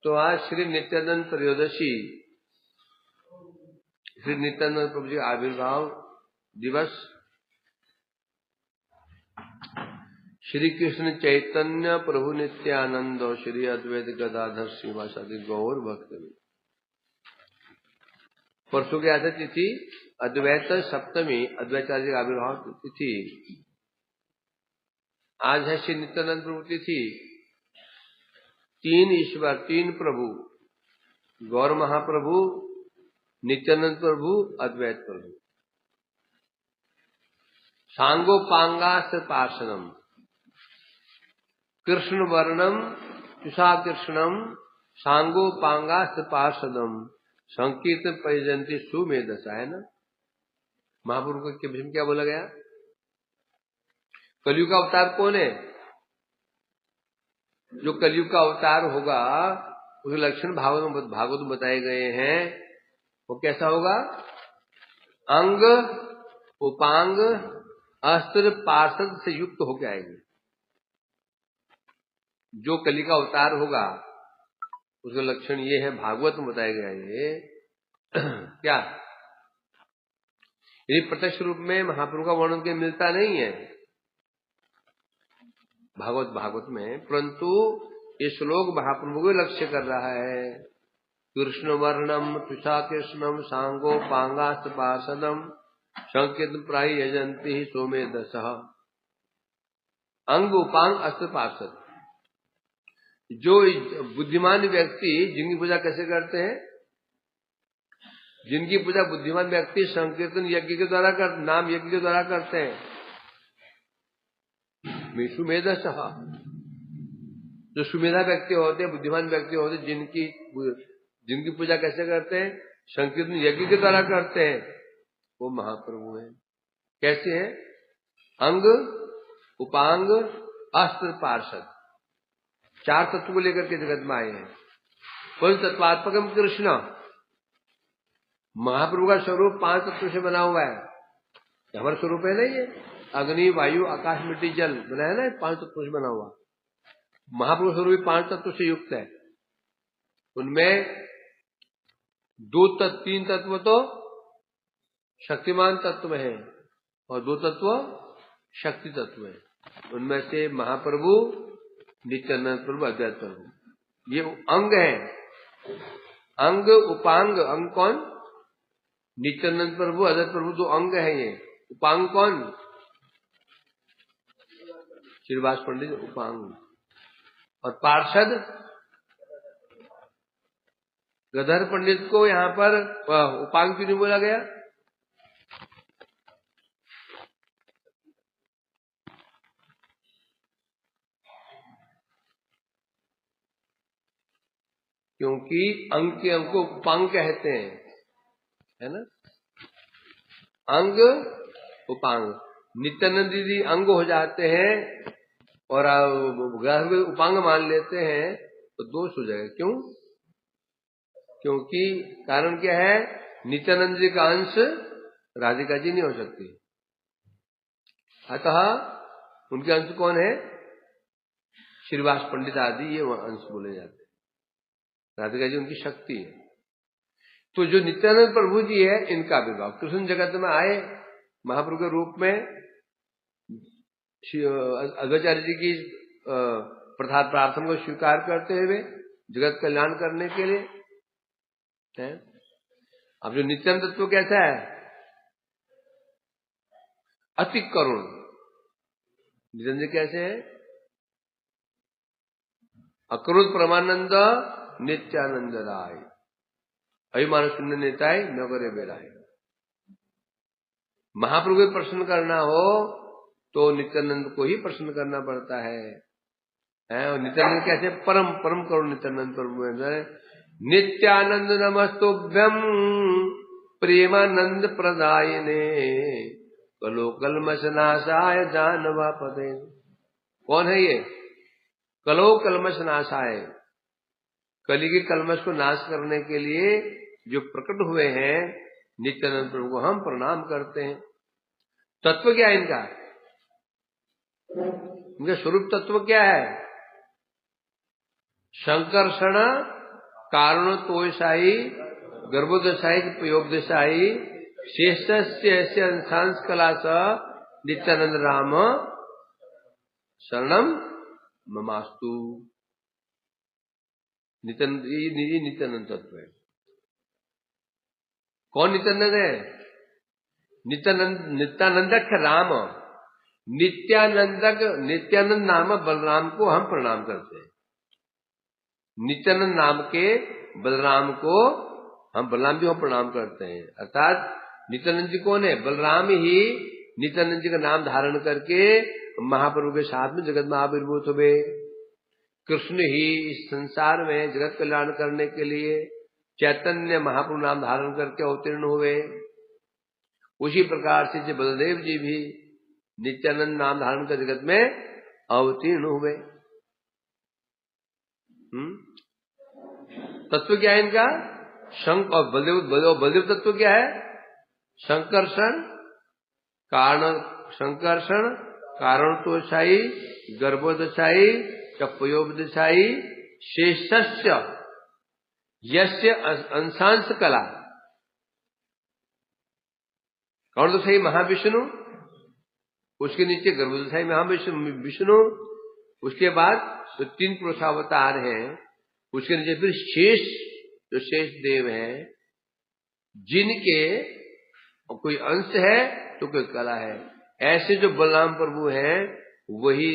तो आज श्री नित्यानंद त्रयोदशी, श्री नित्यानंद प्रभु जी आविर्भाव दिवस, श्री कृष्ण चैतन्य प्रभु नित्यानंद और श्री अद्वैत गदाधर श्रीवासादि गौर भक्त। परसों की आधा तिथि अद्वैत सप्तमी, अद्वैताचार्य का आविर्भाव तिथि। आज है श्री नित्यानंद प्रभु तिथि। तीन ईश्वर, तीन प्रभु, गौर महाप्रभु, नित्यानंद प्रभु, अद्वैत प्रभु। सांगोपांगास पार्षदम कृष्ण वर्णम तुषा कृष्णम सांगोपांगास पार्षदम संकीर्तन परिजंती सुमेधसा। है ना, महापुरुष के विषय में क्या बोला गया? कलयुग का अवतार कौन है? जो कलयुग का अवतार होगा उसके लक्षण भागवत में बताए गए हैं। वो कैसा होगा? अंग उपांग अस्त्र पार्षद से युक्त होकर आएंगे। जो कली का अवतार होगा उसका लक्षण ये है, भागवत में बताया गया है। क्या? यदि प्रत्यक्ष रूप में महाप्रभु का वर्णन के मिलता नहीं है भागवत में, परंतु ये श्लोक महाप्रभु को लक्ष्य कर रहा है। कृष्ण वर्णम तुषा कृष्णम सांगो पांगास्त पार्षदम संकेत प्राय यजंती सोमेधस। अंग उपांग अस्त्र पार्षद। जो बुद्धिमान व्यक्ति जिनकी पूजा कैसे करते हैं? जिनकी पूजा बुद्धिमान व्यक्ति संकीर्तन यज्ञ के द्वारा नाम यज्ञ के द्वारा करते हैं। सुमेधस, जो सुमेधा व्यक्ति होते हैं, बुद्धिमान व्यक्ति होते हैं, जिनकी पूजा कैसे करते हैं? संकीर्तन यज्ञ के द्वारा करते हैं, वो महाप्रभु है। कैसे है? अंग उपांग अस्त्र पार्षद, चार तत्व को लेकर के जगत में आए हैं। कुल तत्वात्मकम कृष्ण, महाप्रभु का स्वरूप पांच तत्व से बना हुआ है। हमारा स्वरूप है ना, ये अग्नि वायु आकाश मिट्टी जल बना है ना, पांच तत्व से बना हुआ। महाप्रभु स्वरूप पांच तत्व से युक्त है। उनमें तीन तत्व तो शक्तिमान तत्व है और दो तत्व शक्ति तत्व है। उनमें से महाप्रभु, नित्यानंद प्रभु, अद्वैत प्रभु, ये अंग है। अंग उपांग, अंग कौन? नित्यानंद प्रभु, अद्वैत प्रभु, दो अंग है ये। उपांग कौन? श्रीवास पंडित उपांग। और पार्षद गदर पंडित को यहां पर उपांग क्यों नहीं बोला गया? क्योंकि अंग के अंग को उपांग कहते हैं, है ना। अंग उपांग, नित्यानंद जी अंग हो जाते हैं और उपांग मान लेते हैं तो दोष हो जाएगा। क्यों? क्योंकि कारण क्या है? नित्यानंद जी का अंश राधिका जी नहीं हो सकती, अतः उनके अंश कौन है? श्रीवास पंडित आदि, ये अंश बोले जाते हैं। राधिका जी उनकी शक्ति है। तो जो नित्यानंद प्रभु जी है, इनका विवाह कृष्ण जगत में आए महाप्रभु के रूप में, अद्वैताचार्य जी की प्रसाद प्रार्थना को स्वीकार करते हुए जगत कल्याण करने के लिए है। अब जो नित्यानंद तत्व कैसा है? अति करुण। नित्यानंद कैसे है? अक्रोध परमानंद नित्यानंद राय, अभिमान शून्य नेताय न करे बेराय। महाप्रभु को प्रसन्न करना हो तो नित्यानंद को ही प्रसन्न करना पड़ता है। और नित्यानंद कैसे? परम परम करुण नित्यानंद प्रभु है। नित्यानंद नमस्तुभ्यम प्रेमानंद प्रदायिने कलो कलमशनाशाय जानवापदे। कौन है ये? कलो कलमशनाशाय, कली के कलमश को नाश करने के लिए जो प्रकट हुए हैं नित्यानंद प्रभु को हम प्रणाम करते हैं। तत्व क्या है इनका? इनका स्वरूप तत्व क्या है? संकर्षण कारणोत्तोषाई गर्भोदशाई प्रयोगदशाई शेषस्य अंशांश कला स नित्यानंद राम शरणम ममास्तु। नित्यानंद तत्व है। कौन नित्यानंद है? नित्यानंदक राम, नित्यानंद नाम बलराम को हम प्रणाम करते हैं। नित्यानंद नाम के बलराम को हम बलराम जी को प्रणाम करते हैं। अर्थात नित्यानंद जी कौन है? बलराम ही नित्यानंद जी का नाम धारण करके महाप्रभु के साथ में जगत में आविर्भूत हुए। कृष्ण ही इस संसार में जगत कल्याण करने के लिए चैतन्य महाप्रभु नाम धारण करके अवतीर्ण हुए। उसी प्रकार से बलदेव जी भी नित्यानंद नाम धारण कर जगत में अवतीर्ण हुए। तत्व क्या है इनका? और बलदेव तत्व क्या है? संकर्षण कारणोत्तोषाई गर्भोदशाई चप्पयोपदशाई शेषस्य यस्य अंशांश कला। कारणोत्तोषाई महाविष्णु, उसके नीचे गर्भोदशाई महाविष्णु, उसके बाद तो 3 पुरुषावतार हैं, उसके नीचे फिर शेष जो शेष देव हैं, जिनके कोई अंश है तो कोई कला है। ऐसे जो बलराम प्रभु हैं वही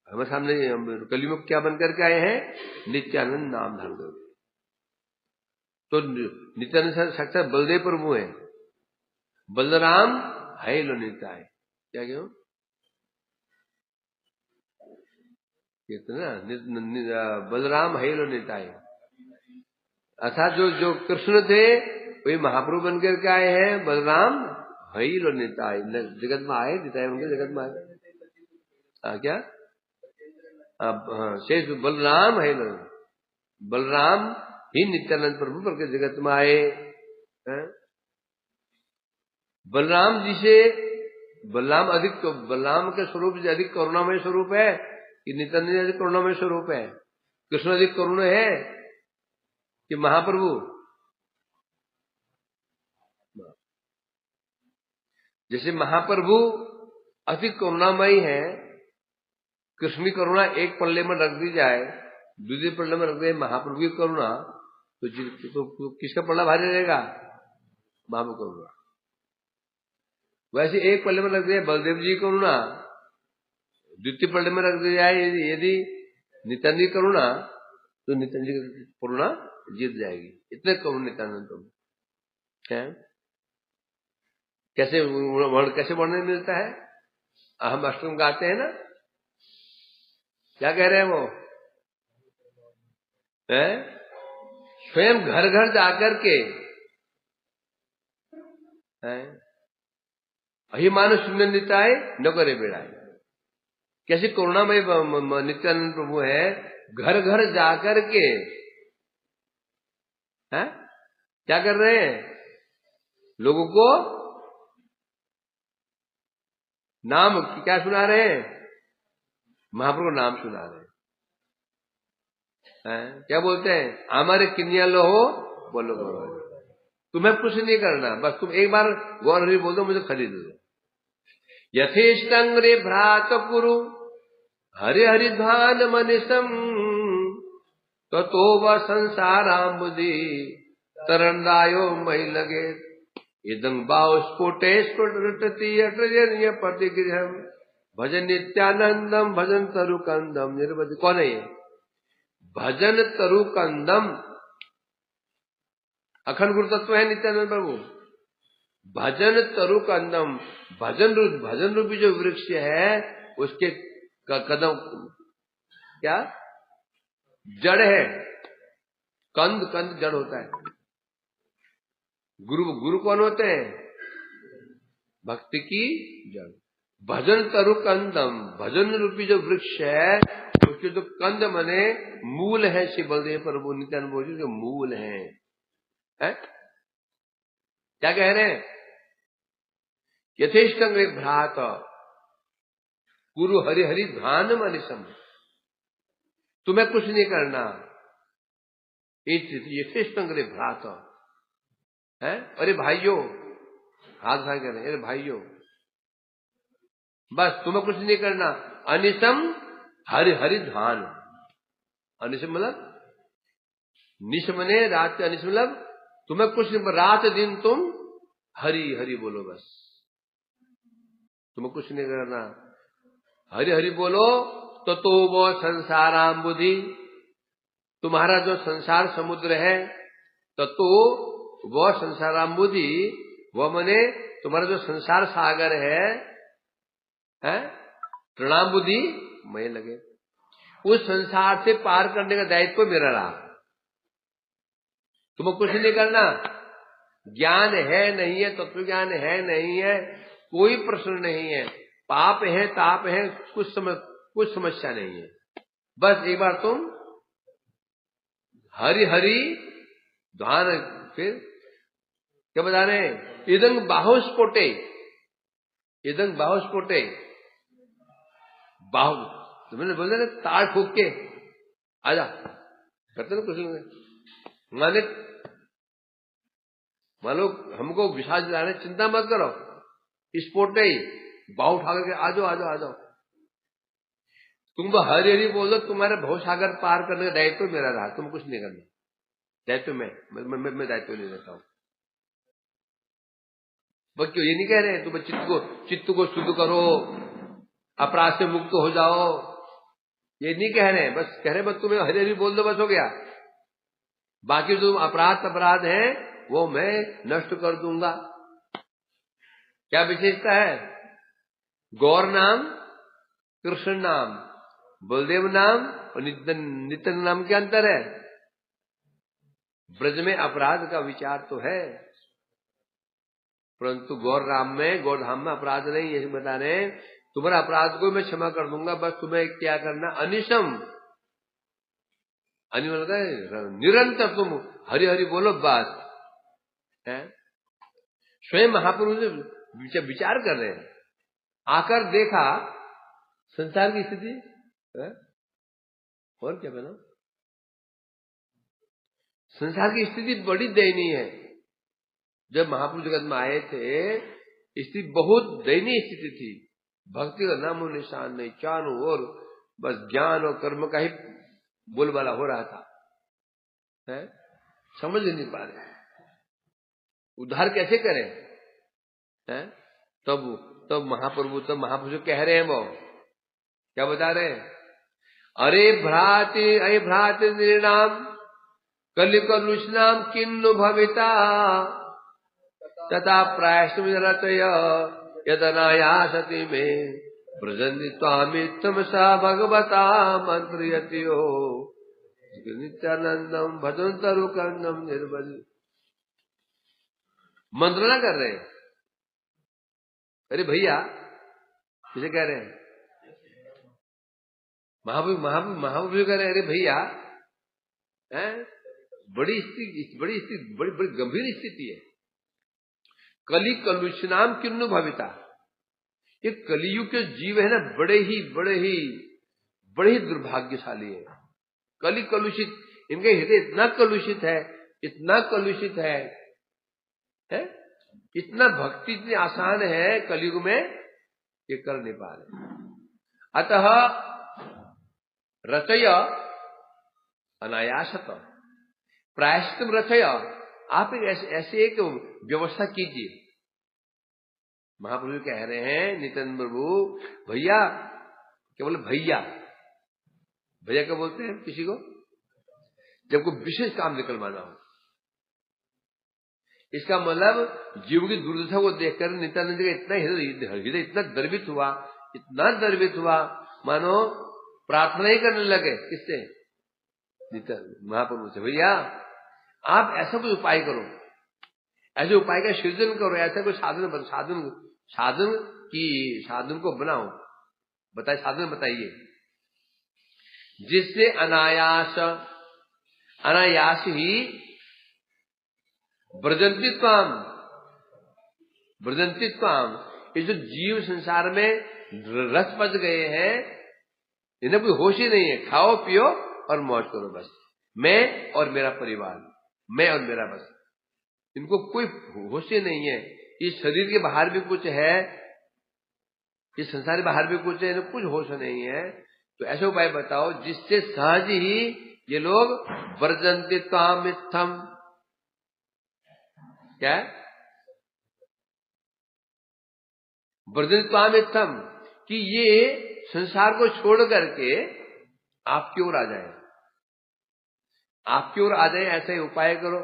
हमारे सामने कलियुग क्या बनकर के आए हैं? नित्यानंद नाम धारण कर। तो नित्यानंद साक्षात बलदेव प्रभु हैं। बलराम है लो नित्याय, क्या क्यों कितना बलराम है लो नित्याय। अर्थात जो कृष्ण थे वही महाप्रभु बनकर के आए हैं। बलराम है लो नित्याय, जगत में आए, नित्याय उनके जगत में आए। क्या शेष बलराम है लो, बलराम ही नित्यानंद प्रभु पर जगत में आए। बलराम जी से बलराम के स्वरूप से अधिक करुणामय स्वरूप है कि नित्यानंद अधिक करुणामय स्वरूप है? कृष्ण अधिक करुण है कि महाप्रभु? जैसे महाप्रभु अधिक करुणामयी है, कृष्ण की करुणा एक पल्ले में रख दी जाए, दूसरे पल्ले में रख दे महाप्रभु की करुणा, तो किसका पल्ला भारी रहेगा? महाप्रभु करुणा। वैसे एक पल्ले में रख दिया बलदेव जी करुणा, द्वितीय पल्ले में रख दिया जाए यदि नित्यानंद जी करुणा, तो नित्यानंद जी की करुणा जीत जाएगी। इतने करुण नित्यानंद तुम है। कैसे वर्णन मिलता है? हम अष्टम गाते हैं ना, क्या कह रहे हैं वो? है स्वयं घर घर जाकर के अहि मानो सुंदर निताय न करे बेड़ाए। कैसे करुणामय नित्यानंद प्रभु है, घर घर जाकर के है क्या कर रहे हैं? लोगों को नाम क्या सुना रहे हैं? महाप्रभु नाम सुना रहे हैं। क्या बोलते हैं? हमारे किन्या लो हो बोलो गौर, तुम्हें कुछ नहीं करना, बस तुम एक बार गौर हरि बोल दो, मुझे खरीद दो। यथेष्टं रे भ्रात कुरु हरि हरि ध्यान मनिषम तो वह संसाराम्बुदि तरंदायो मई लगे। इदं बाव स्फुटे स्फुटति अटजन्य प्रतिगृहम भजन नित्यानंदम भजन तरुकंदम निर्वधि। कौन है ये? भजन तरुकंदम अखंड गुरु तत्व है नित्यानंद प्रभु। भजन तरुकंदम, भजन रूपी जो वृक्ष है उसके कदम क्या जड़ है। कंद जड़ होता है। गुरु कौन होते हैं? भक्ति की जड़। भजन तरुकंदम, भजन रूपी जो वृक्ष है उसके जो कंद मने मूल है, श्री बलदेव प्रभु नित्यानंद प्रभु जो मूल है। क्या कह रहे हैं? यथेष्टं वे भ्रात गुरु हरि हरि ध्यान मनिषम। तुम्हें कुछ नहीं करना। यथेष्ट करे भ्रात है। अरे भाइयों, हाथ उठा कर, अरे भाइयों बस तुम्हें कुछ नहीं करना। अनिशम हरि हरि ध्यान। अनिशम मतलब निश मने रात, अनिश मतलब तुम्हें कुछ नहीं, रात दिन तुम हरि हरि बोलो बस, तुम्हें कुछ नहीं करना। हरि हरि बोलो तो वो संसाराम बुद्धि, तुम्हारा जो संसार समुद्र है, तो वो संसाराम बुद्धि, वो मने तुम्हारा जो संसार सागर है प्रणाम बुद्धि मैं लगे। उस संसार से पार करने का दायित्व मेरा रहा। तुम्हें कुछ नहीं करना। ज्ञान है नहीं है, तत्व ज्ञान है नहीं है, कोई प्रश्न नहीं है। पाप है ताप है, कुछ समस्या नहीं है। बस एक बार तुम हरि हरि ध्यान। फिर क्या बता रहे हैं? इदंग बाहुस्फोटे, इदंग बाहुस्फोटे, बाहु तो मैंने बोल ना ताड़ ठोक के आजा करते ना कुछ लोग। माने मान लो हमको विश्वास दिलाने, चिंता मत करो, स्पोर्ट ही बाहु उठा करके आ जाओ आ जाओ आ जाओ। तुम वो हरि हरि बोलो, तुम्हारे भवसागर पार करने का दायित्व मेरा रहा, तुम कुछ नहीं करना। दायित्व मैं दायित्व नहीं लेता हूं। वो क्यों ये नहीं कह रहे तुम चित्त को शुद्ध करो, अपराध से मुक्त हो जाओ, ये नहीं कह रहे। बस कह रहे बस तुम्हें हरि हरि बोल दो, बस हो गया। बाकी जो अपराध है वो मैं नष्ट कर दूंगा। क्या विशेषता है? गौर नाम, कृष्ण नाम, बलदेव नाम और नित्यानंद नाम के अंतर है। ब्रज में अपराध का विचार तो है, परंतु गौर धाम में अपराध नहीं। यही बता रहे तुम्हारा अपराध को मैं क्षमा कर दूंगा, बस तुम्हें क्या करना, अनिशम, निरंतर तुम हरि हरि बोलो बस है। स्वयं महापुरुष विचार कर रहे हैं, आकर देखा संसार की स्थिति है? और क्या बना, संसार की स्थिति बड़ी दयनीय है। जब महापुरुष जगत में आए थे, स्थिति बहुत दयनीय स्थिति थी। भक्ति का नामो निशान नहीं, चारों ओर बस ज्ञान और कर्म का ही बोलबाला हो रहा था है? समझ नहीं पा रहे उद्धार कैसे करें है? तब महापुरुष कह रहे हैं, वो क्या बता रहे हैं? अरे भ्राति निर्णाम कलिकलुषनाम किन्नु भविता तथा प्रायश्चित्तय यदनायासति में ब्रजन्ति त्वामित्तम सा भगवता मंत्रयतियो नित्यानंदम भजन्तरुकंदम निर्बल। मंत्रणा कर रहे हैं। अरे भैया, किसे कह रहे हैं? महापुरुष कह रहे हैं, अरे भैया बड़ी गंभीर स्थिति है। कली कलुषनाम किन्नु भविता, ये कलियुग के जीव है ना, बड़े ही दुर्भाग्यशाली है। कली कलुषित, इनके हृदय इतना कलुषित है, इतना भक्ति इतनी आसान है कलयुग में, ये कर नहीं पा रहे। अतः रचय अनायासत प्रायश्चित्तम रचय, आप ऐसे एक व्यवस्था कीजिए। महाप्रभु कह रहे हैं नित्यानंद प्रभु, भैया क्या बोले, भैया क्या बोलते हैं किसी को जब कोई विशेष काम निकलवाना हो। इसका मतलब जीव की दुर्दशा को देखकर नित्यानंद जी का इतना हृदय इतना द्रवित हुआ, मानो प्रार्थना ही करने लगे। किससे? नित्यानंद महाप्रभु से, भैया आप ऐसा कोई उपाय करो, ऐसे उपाय का सृजन करो, ऐसा कोई साधन को बनाओ। बताइए, साधन बताइए जिससे अनायास ही ब्रजंतित्वाम, ये जो जीव संसार में रस पच गए हैं, इन्हें कोई होश ही नहीं है, खाओ पियो और मौज करो बस। मैं और मेरा परिवार, मैं और मेरा बस। इनको कोई होश ही नहीं है। इस शरीर के बाहर भी कुछ है, इस संसार के बाहर भी कुछ है, इनको कुछ होश नहीं है। तो ऐसे उपाय बताओ जिससे सहज ही ये लोग वर्जन्ति त्वाम इत्थम, क्या है, वर्जन्ति त्वाम इत्थम, कि ये संसार को छोड़ करके आपकी ओर आ जाए, आपकी ओर आ जाए। ऐसा ही उपाय करो।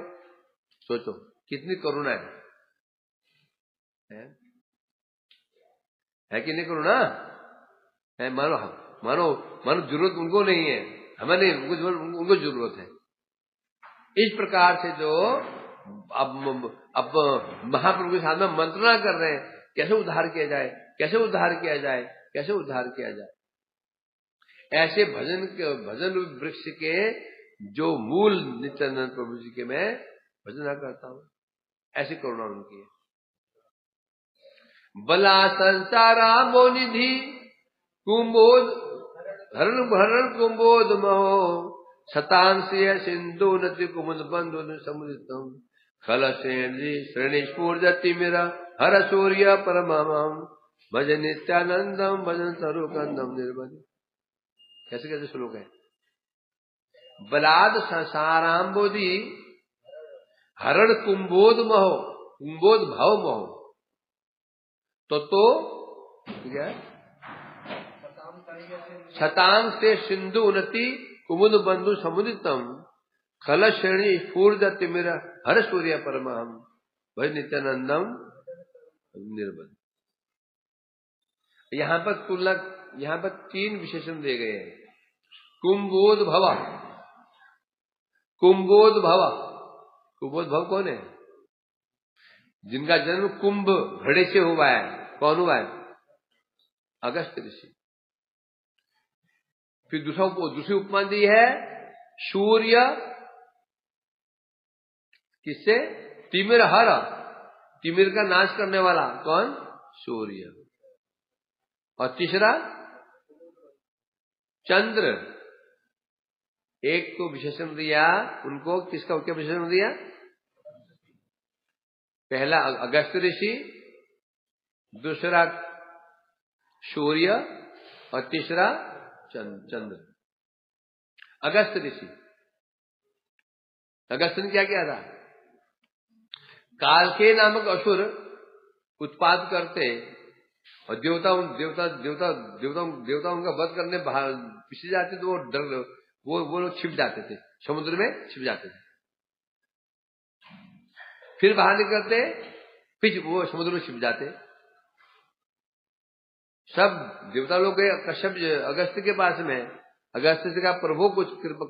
सोचो कितनी करुणा है कि नहीं करुणा है? मानो मानो मानो जरूरत उनको नहीं है, हमें नहीं, उनको जरूरत है। इस प्रकार से जो अब महाप्रभु के साथ में मंत्रणा कर रहे हैं, कैसे उद्धार किया जाए, कैसे उद्धार किया जाए, कैसे उद्धार किया जाए। ऐसे भजन वृक्ष के जो मूल नित्यानंद प्रभु जी के मैं भजन करता हूं, ऐसी करुणा उनकी है। बला संसारा मोनिधि कुंभोद हरण भरण कुंभोद महो शतांशीय सिंधु नति कुमुद बंधु समुदितम खलसेन्द्री श्रेणी स्फूर्जति मेरा हर सूर्य परमम भज नित्यानंदम भजन स्वरूपंदम निर्बल। कैसे कैसे श्लोक है? बलाद संसाराम्बोधि हरण कुंभोद महो, कुंभोद भाव महो, तो क्या है? शतांग से सिंधु उन्नति कुमुद बंधु समुदितम खल श्रेणी स्फूर्जति मेरा हर सूर्य परमहम भज नित्यानंदम निर्बल। यहां पर तुलना, यहां पर 3 विशेषण दिए गए हैं। कुंभोद भव, कुंभोद भव, कुंभोद भव कौन है? जिनका जन्म कुंभ घड़े से हुआ है। कौन हुआ है? अगस्त ऋषि। फिर दूसरी उपमा दी है सूर्य, किससे? तिमिर हर, तिमिर का नाश करने वाला कौन? सूर्य। और तीसरा चंद्र। एक को विशेषण दिया उनको, किसका क्या विशेषण दिया? पहला अगस्त ऋषि, दूसरा सूर्य और तीसरा चंद्र। अगस्त ऋषि, अगस्त ने क्या किया था? कालके नामक असुर उत्पाद करते और देवता उनका वध करने पीछे जाते तो वो डर, वो लोग छिप जाते थे, समुद्र में छिप जाते थे। फिर बाहर निकलते, फिर वो समुद्र में छिप जाते। सब देवता लोग गए कश्यप अगस्त के पास में, अगस्त से कहा प्रभु कुछ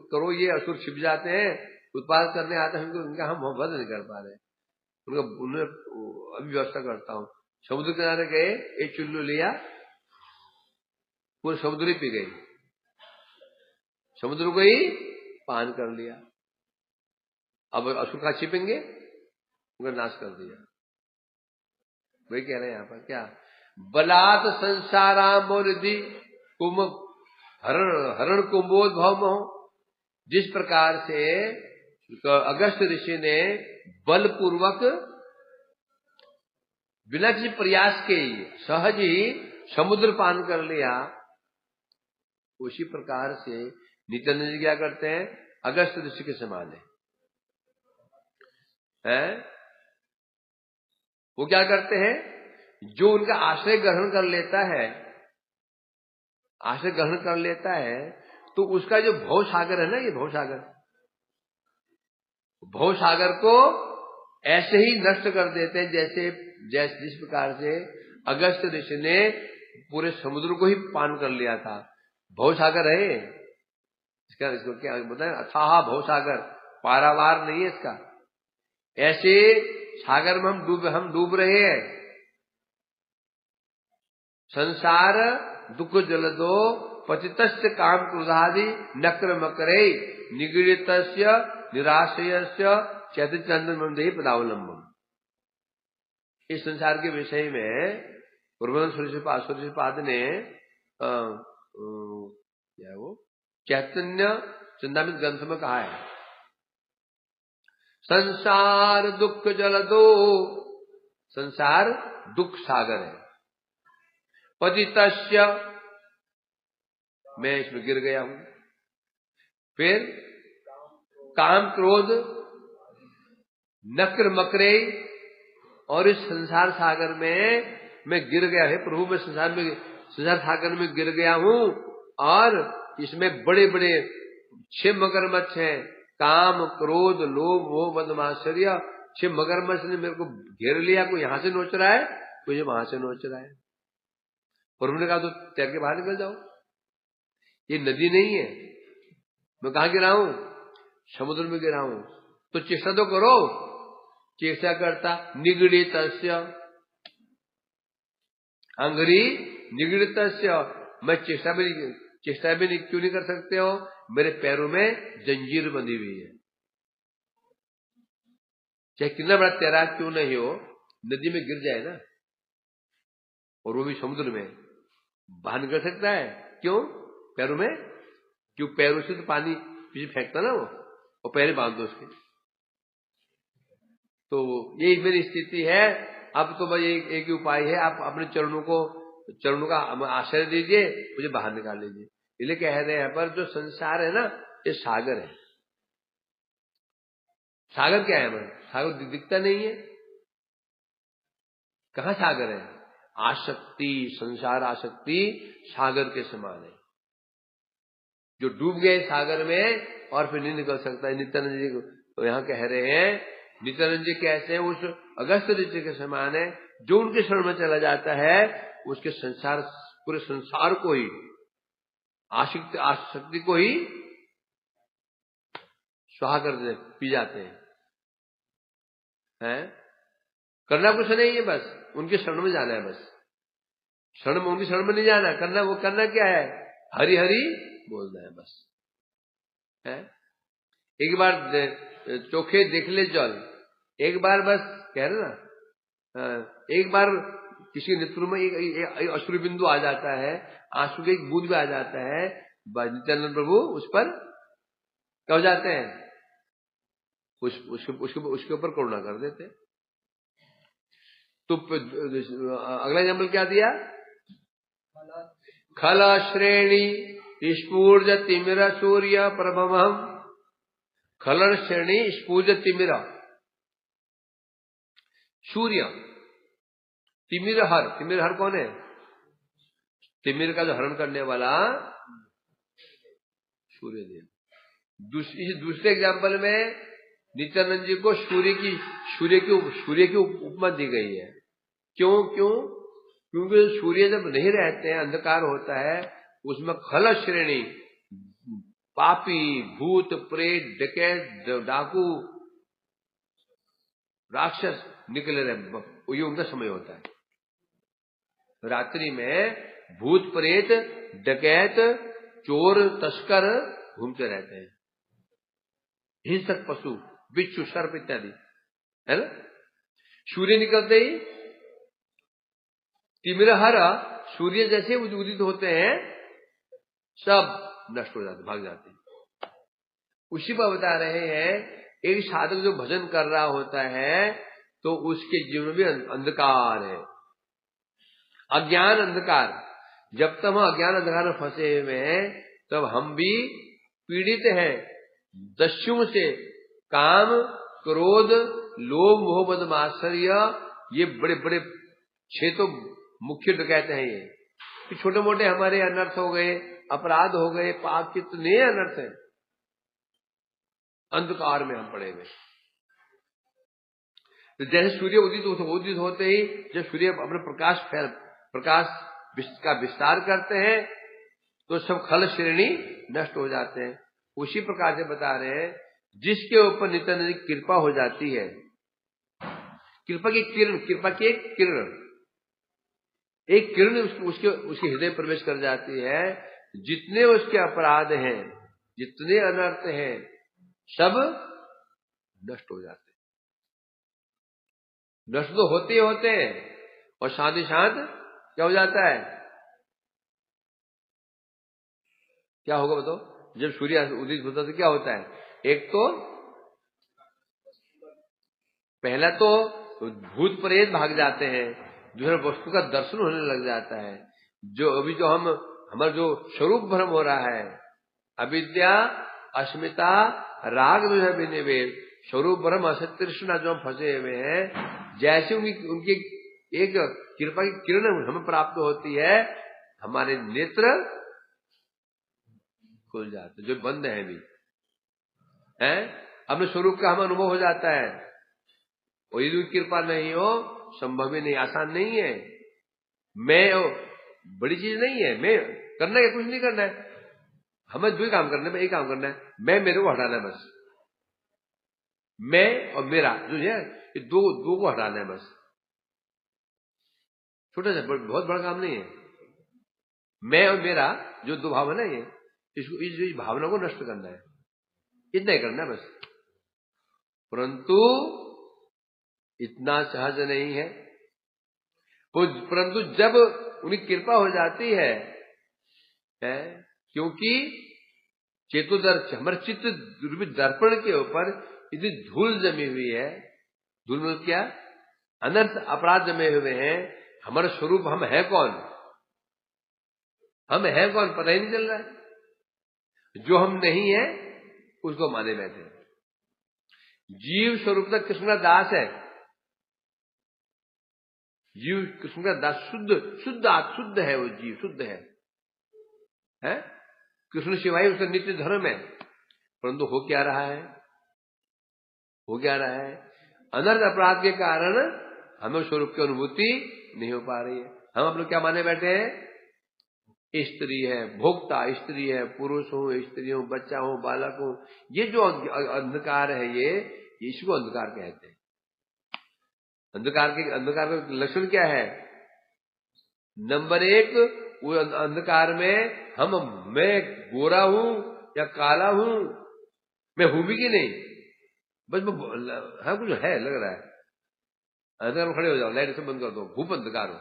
करो, ये असुर छिप जाते हैं, उत्पाद करने आते हैं, उनका हम वध नहीं कर पा रहे, उन्हें अभी व्यवस्था करता हूं। समुद्र किनारे गए, एक चुल्लू लिया, पूरे समुद्र ही पी गई, समुद्र को ही पान कर लिया। अब असुर का छिपेंगे, उनका नाश कर दिया। वही कह रहे हैं यहां पर, क्या? बलात् संसाराम्बोनिधि कुंभ हरण कुंभोद भव। जिस प्रकार से अगस्त ऋषि ने बलपूर्वक बिना किसी प्रयास के सहज ही समुद्र पान कर लिया, उसी प्रकार से नित्यानंद जी क्या करते हैं? अगस्त ऋषि के समान है? वो क्या करते हैं? जो उनका आश्रय ग्रहण कर लेता है, आश्रय ग्रहण कर लेता है, तो उसका जो भव सागर है ना, ये भव सागर को ऐसे ही नष्ट कर देते हैं जैसे जिस प्रकार से अगस्त ऋषि ने पूरे समुद्र को ही पान कर लिया था। भव सागर है इसको क्या बताएं? अथाह भव सागर, पारावार नहीं है इसका। ऐसे सागर में हम डूब रहे हैं। संसार दुख जलदो पतितस्य काम क्रोधादि नक्र मकरे निगृहितस्य निराशयस्य चैतन्य पदावलंबम। इस संसार के विषय में सूर्यपाद ने क्या वो चैतन्य चंदामित ग्रंथ में कहा है। संसार दुख जल दो, संसार दुख सागर है। पतितस्य, मैं इसमें गिर गया हूं। फिर काम क्रोध नक्र मकरे, और इस संसार सागर में मैं गिर गया है प्रभु, मैं संसार सागर में गिर गया हूं, और इसमें बड़े बड़े 6 मगरमच्छ हैं। काम क्रोध लोभ मोह मद मात्सर्य, 6 मगरमच्छ ने मेरे को घेर लिया। कोई यहां से नोच रहा है, कोई वहां से नोच रहा है। और उन्होंने कहा तो तैर के बाहर निकल जाओ, ये नदी नहीं है। मैं कहां गिरा हूं? समुद्र में गिरा हूं। तो चेष्टा तो करो। चेष्टा करता निगड़ित अंगरी निगड़ित, मैं चेष्टा भी नहीं, क्यों नहीं कर सकते हो? मेरे पैरों में जंजीर बंधी हुई है। चाहे कितना बड़ा तैराक क्यों नहीं हो, नदी में गिर जाए ना, और वो भी समुद्र में, बाहर निकल सकता है। क्यों? पैरों में, क्यों? पैरों से तो पानी पीछे फेंकता ना वो, और पैर बांध दो उसके। तो यही मेरी स्थिति है। अब तो भाई एक ही उपाय है, आप अपने चरणों का आश्रय दीजिए, मुझे बाहर निकाल लीजिए। इसलिए कह रहे हैं पर जो संसार है ना, ये सागर है। सागर क्या है? सागर दिखता नहीं है। कहां सागर है? आसक्ति, संसार आसक्ति सागर के समान है, जो डूब गए सागर में और फिर नहीं निकल सकता है। नित्यानंद जी तो यहां कह रहे हैं, नित्यानंद जी कैसे हैं? उस अगस्त ऋषि के समान है, जो उनके शरण में चला जाता है उसके संसार, पूरे संसार को ही, आसक्ति को ही स्वाहा कर दे, पी जाते हैं। करना कुछ नहीं है, बस उनके शरण में जाना है। बस शरण में, उनकी शरण में नहीं जाना, करना वो करना क्या है? हरि हरि बोलना है बस। है एक बार चोखे देख ले जल, एक बार बस कह रहे ना, एक बार किसी नेत्र में एक अश्रु बिंदु आ जाता है, आंसू के एक बूंद भी आ जाता है, नित्यानंद प्रभु उस पर क्या हो जाते हैं? उसके ऊपर करुणा कर देते। तो अगला एग्जाम्पल क्या दिया? खल श्रेणी स्फूर्ज तिमिर सूर्य प्रभम। खलन श्रेणी स्फूर्ज तिमिर, सूर्य तिमिर हर। तिमिर हर कौन है? तिमिर का जो हरण करने वाला सूर्य देव। दूसरे एग्जाम्पल में नित्यानंद जी को सूर्य की उपमा दी गई है। क्यों? क्योंकि सूर्य जब नहीं रहते हैं, अंधकार होता है, उसमें खल श्रेणी, पापी, भूत, प्रेत, डकैत, डाकू, राक्षस निकले रहे, ये उनका समय होता है। रात्रि में भूत प्रेत, डकैत, चोर, तस्कर घूमते रहते हैं, हिंसक पशु, बिच्छू, सर्प इत्यादि, है ना। सूर्य निकलते ही तिमिरहर, सूर्य जैसे उदित होते हैं, सब नष्ट हो जाते, भाग जाते हैं। उसी पर बता रहे हैं, एक साधक जो भजन कर रहा होता है तो उसके जीवन में भी अंधकार है, अज्ञान अंधकार। जब तक हम अज्ञान अंधकार में फंसे हुए हैं, तब हम भी पीड़ित हैं दस्युओं से। काम क्रोध लोभ मोह मद मात्सर्य, ये बड़े बड़े 6 तो मुख्य डकैत हैं। ये छोटे मोटे हमारे अनर्थ हो गए, अपराध हो गए, पाप कितने अनर्थ हैं, अंधकार में हम पड़े हुए। तो जैसे सूर्य उदित होते ही, जब सूर्य अपने प्रकाश का विस्तार करते हैं तो सब खल श्रेणी नष्ट हो जाते हैं। उसी प्रकार से बता रहे हैं, जिसके ऊपर नित्यानंद की कृपा हो जाती है, कृपा की एक किरण उसके हृदय प्रवेश कर जाती है, जितने उसके अपराध हैं, जितने अनर्थ हैं, सब नष्ट हो जाते हैं। नष्ट तो होते ही होते हैं, और साथ ही साथ क्या हो जाता है? क्या होगा बताओ? जब सूर्य उदित होता है तो क्या होता है? एक तो पहला तो भूत प्रेत भाग जाते हैं, दूसरा वस्तु का दर्शन होने लग जाता है। जो अभी जो हमारा जो स्वरूप भ्रम हो रहा है, अविद्या, अस्मिता, राग द्वेष विनिवेश, स्वरूप भ्रम, असत तृष्णा जो हम फंसे हुए हैं, जैसे उनकी एक कृपा की किरण हमें प्राप्त होती है, हमारे नेत्र खुल जाते जो बंद है भी है, अपने स्वरूप का हमें अनुभव हो जाता है। और यदि कृपा नहीं हो, संभव ही नहीं, आसान नहीं है। मैं बड़ी चीज नहीं है, मैं करना है, कुछ नहीं करना है, हमें दो ही काम करना है, एक काम करना है, मैं मेरे को हटाना है बस। मैं और मेरा जो है ये दो को हटाना है बस। छोटा सा बहुत बड़ा काम नहीं है। मैं और मेरा जो दो भाव है ना, ये इसको इस भावना को नष्ट करना है, इतना ही करना है बस। परंतु इतना सहज नहीं है। परंतु जब उनकी कृपा हो जाती है, क्योंकि चेतोदर्श हमारे चित्त दर्पण के ऊपर इतनी धूल जमी हुई है। धूल में क्या? अनर्थ अपराध जमे हुए हैं। हमारा स्वरूप हम है कौन, हम है कौन पता ही नहीं चल रहा है। जो हम नहीं है उसको माने बैठे। जीव स्वरूप तक कृष्ण का दास है। जीव कृष्ण का दास, शुद्ध है वो जीव, शुद्ध है? कृष्ण सिवाय उसका नित्य धर्म है। परंतु हो क्या रहा है? अनर्थ अपराध के कारण हमें स्वरूप की अनुभूति नहीं हो पा रही है। हम आप लोग क्या माने बैठे हैं? स्त्री है, भोक्ता स्त्री है, पुरुष हो, स्त्री हो, बच्चा हो, बालक हो, ये जो अंधकार है, ये इसको अंधकार कहते हैं। अंधकार का लक्षण क्या है? नंबर एक, वो अंधकार में मैं गोरा हूं या काला हूं, मैं हूं भी कि नहीं, बस हाँ कुछ है लग रहा है। अंधकार में खड़े हो जाओ, लाइट से बंद कर दो, भूप अंधकार हो,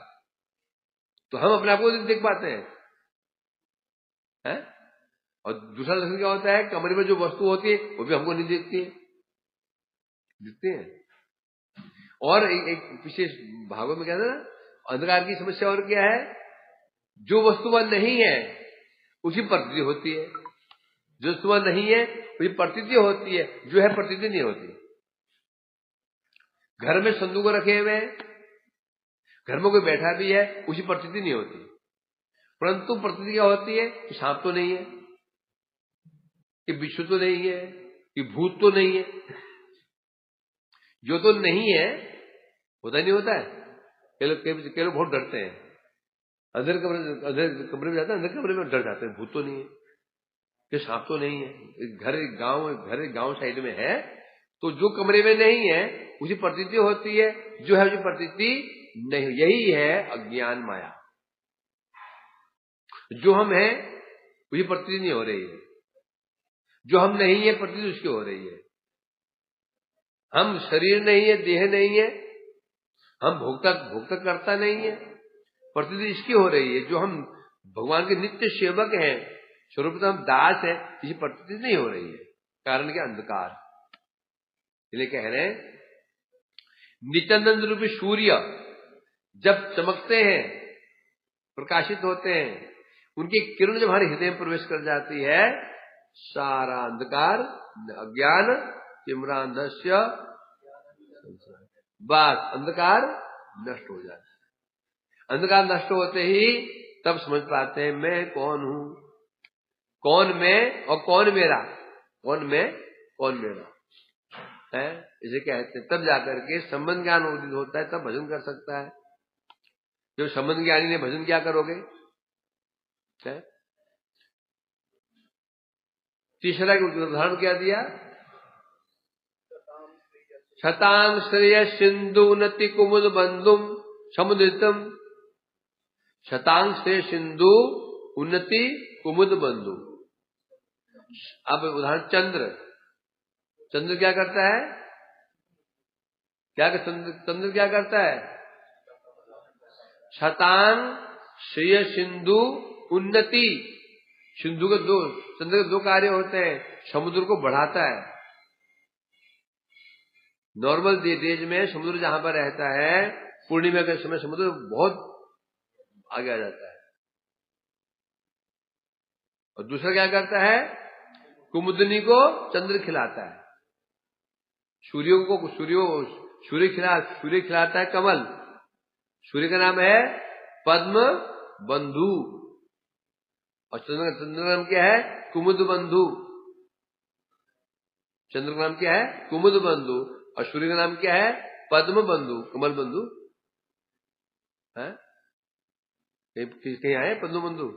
तो हम अपने आप को देख पाते हैं। और दूसरा लक्षण क्या होता है? कमरे में जो वस्तु होती है वो भी हमको नहीं दिखती है। और एक विशेष भागों में क्या है ना, अंधकार की समस्या और क्या है? जो वस्तुवान नहीं है उसी प्रतीति होती है, जो वस्तुवान नहीं है उसी प्रतीति होती है, जो है प्रतीति नहीं होती। घर में संदूक रखे हुए हैं, घर में कोई बैठा भी है, उसी प्रतीति नहीं होती। परंतु प्रतीति क्या होती है? कि सांप तो नहीं है, कि बिच्छू तो नहीं है, कि भूत तो नहीं है। जो तो नहीं है होता नहीं होता है। कई लोग बहुत डरते हैं, अंदर कमरे में जाते हैं, अंदर कमरे में डर जाते हैं, भूत तो नहीं है, कि सांप तो नहीं है। घर गांव साइड में है, तो जो कमरे में नहीं है उसी प्रतीति होती है, जो है उसी प्रतीति नहीं। यही है अज्ञान माया। जो हम हैं उसी प्रतीति नहीं हो रही है, जो हम नहीं है प्रतीति उसकी हो रही है। हम शरीर नहीं है, देह नहीं है, हम भोक्ता करता नहीं है, प्रतीति इसकी हो रही है। जो हम भगवान के नित्य सेवक हैं, स्वरूप हम दास हैं, इसी प्रतीति नहीं हो रही है। कारण क्या? अंधकार। इसलिए कह रहे हैं नित्यानंद रूपी सूर्य जब चमकते हैं, प्रकाशित होते हैं, उनकी किरण जब हमारे हृदय में प्रवेश कर जाती है, सारा अंधकार, अज्ञान, तिम्रांधस्य, बस अंधकार नष्ट हो जाता है। अंधकार नष्ट होते ही तब समझ पाते हैं मैं कौन हूं, कौन मैं और कौन मेरा, कौन मैं कौन मेरा है, इसे कहते हैं। तब जाकर के संबंध ज्ञान उदित होता है, तब भजन कर सकता है। जब संबंध ज्ञानी ने भजन क्या करोगे? तीसरा उदाहरण क्या दिया? शतांग श्रेय सिंधु उन्नति कुमुद बंधुम समुदितम। शतांग श्रेय सिंधु उन्नति कुमुद बंधु। अब उदाहरण चंद्र क्या करता है? चंद्र क्या करता है? शतांग श्रेय सिंधु उन्नति सिंधु के दो, चंद्र के दो कार्य होते हैं। समुद्र को बढ़ाता है। नॉर्मल देश में समुद्र जहां पर रहता है, पूर्णिमा के समय समुद्र बहुत आगे आ जाता है। और दूसरा क्या करता है, कुमुदनी को चंद्र खिलाता है। सूर्य खिलाता है कमल। सूर्य का नाम है पद्म बंधु, और चंद्र का नाम क्या है, कुमुद बंधु। चंद्र का नाम क्या है, कुमुद बंधु, और सूर्य का नाम क्या है, पद्म बंधु, कमल बंधु है। कहीं आए पद्म बंधु?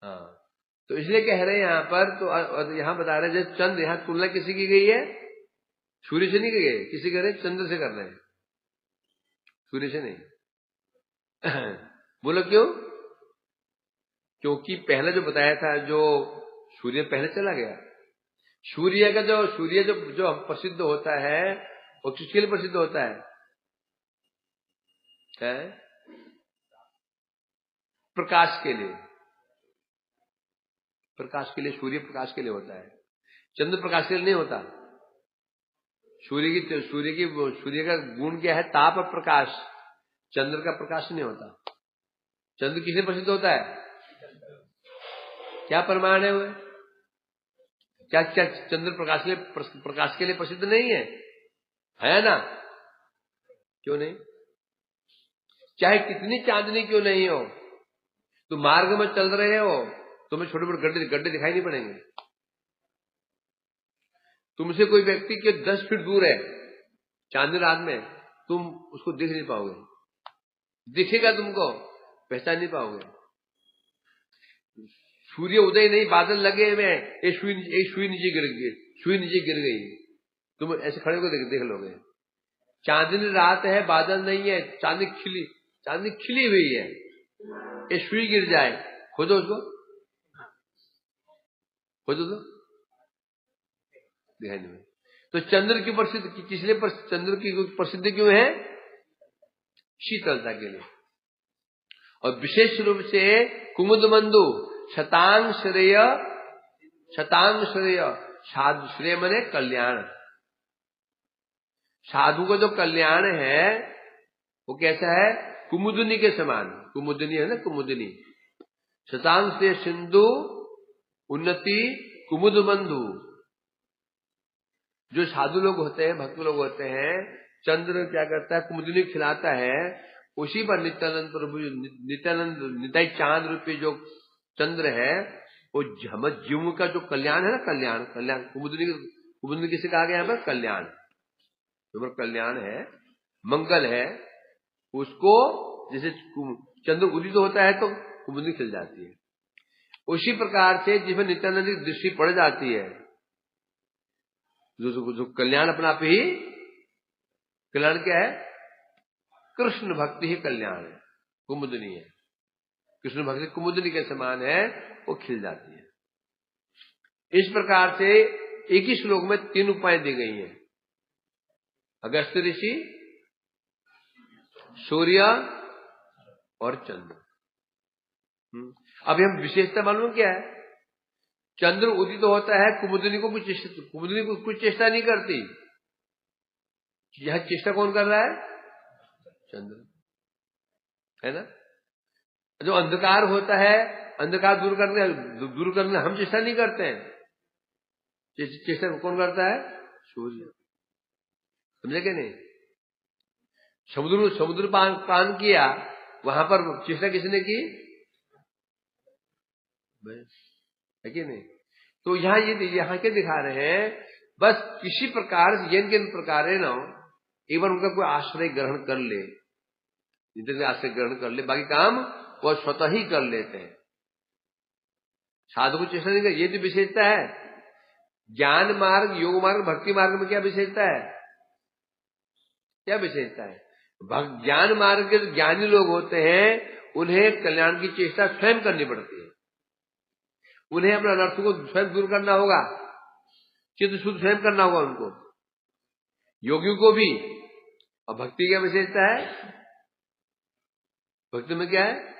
हाँ, तो इसलिए कह रहे हैं यहां पर, तो यहां बता रहे हैं जैसे चंद्र, यहां तुलना किसी की गई है, सूर्य से नहीं की गई, किसी कह रहे चंद्र से कर रहे हैं, सूर्य से नहीं। बोलो क्यों? क्योंकि पहले जो बताया था, जो सूर्य पहले चला गया। सूर्य का जो प्रसिद्ध होता है, वो किसके लिए प्रसिद्ध होता है? प्रकाश के लिए। प्रकाश के लिए, सूर्य प्रकाश के लिए होता है, चंद्र प्रकाश के लिए नहीं होता। सूर्य का गुण क्या है, ताप और प्रकाश। चंद्र का प्रकाश नहीं होता। चंद्र किससे प्रसिद्ध होता है? क्या प्रमाण है वो? क्या चंद्र प्रकाश के लिए प्रसिद्ध नहीं है ना? क्यों नहीं? चाहे कितनी चांदनी क्यों नहीं हो, तो मार्ग में चल रहे हो, तुम्हें छोटे बड़े गड्ढे दिखाई नहीं पड़ेंगे। तुमसे कोई व्यक्ति के 10 फीट दूर है, चांदनी रात में तुम उसको देख नहीं पाओगे। दिखेगा तुमको, पहचान नहीं पाओगे। सूर्य उदय नहीं, बादल लगे हुए, एक सुई नीचे गिर गई, तुम ऐसे खड़े होकर देख लोगे। चांदनी रात है, बादल नहीं है, चांदनी खिली हुई है, एक सुई गिर जाए, खोजो उसको, खोजो तो दिखाई नहीं। तो चंद्र की प्रसिद्ध किस लिए, चंद्र की प्रसिद्धि क्यों है? शीतलता के लिए। और विशेष रूप से कुमुद बंधु, शतांग श्रेय, साधु श्रेय मने कल्याण। साधु का जो कल्याण है वो कैसा है? कुमुदनी के समान। कुमुदनी है ना, कुमुदनी। शतांग श्रेय सिंधु उन्नति कुमुद बंधु। जो साधु लोग होते हैं, भक्त लोग होते हैं, चंद्र क्या करता है, कुमुदनी खिलाता है। उसी पर नित्यानंद प्रभु, निताई चांद रूपी जो चंद्र है, वो जीव का जो कल्याण है ना, कल्याण कुमुदनी किसे कहा गया है यहाँ पर? कल्याण। जो कल्याण है, मंगल है, उसको जैसे चंद्र उदित होता है तो कुमुदनी खिल जाती है। उसी प्रकार से जिसमें नित्यानंद की दृष्टि पड़ जाती है, जो कल्याण अपना आप ही, कल्याण क्या है? कृष्ण भक्ति ही कल्याण है, कुमुदनी है। कृष्ण भक्ति कुमुदनी के समान है, वो खिल जाती है। इस प्रकार से एक ही श्लोक में 3 उपाय दी गई हैं। अगस्त्य ऋषि, सूर्य और चंद्र। अब हम विशेषता मालूम क्या है? चंद्र उदित होता है, कुमुदनी को कुछ चेष्टा नहीं करती। यह चेष्टा कौन कर रहा है? चंद्र, है ना। जो अंधकार होता है, अंधकार दूर करने हम चेष्टा नहीं करते हैं। चेष्टा कौन करता है? सूर्य। समझे कि नहीं? समुद्र पान किया, वहां पर चेष्टा किसने की? है कि नहीं? तो यहाँ क्या दिखा रहे हैं? बस किसी प्रकार से यज्ञ प्रकार है ना, एक बार उनका कोई आश्रय ग्रहण कर ले, जितने आश्रय ग्रहण कर ले, बाकी काम वो स्वतः ही कर लेते हैं। साधु को चेष्टा नहीं कर। ये जो विशेषता है, ज्ञान मार्ग, योग मार्ग, भक्ति मार्ग में क्या विशेषता है? क्या विशेषता है? ज्ञान मार्ग के जो ज्ञानी लोग होते हैं, उन्हें कल्याण की चेष्टा स्वयं करनी पड़ती है। उन्हें अपना अनर्थ को स्वयं दूर करना होगा, चित्त शुद्ध स्वयं करना होगा उनको। योगियों को भी। और भक्ति क्या विशेषता है? भक्ति में क्या है?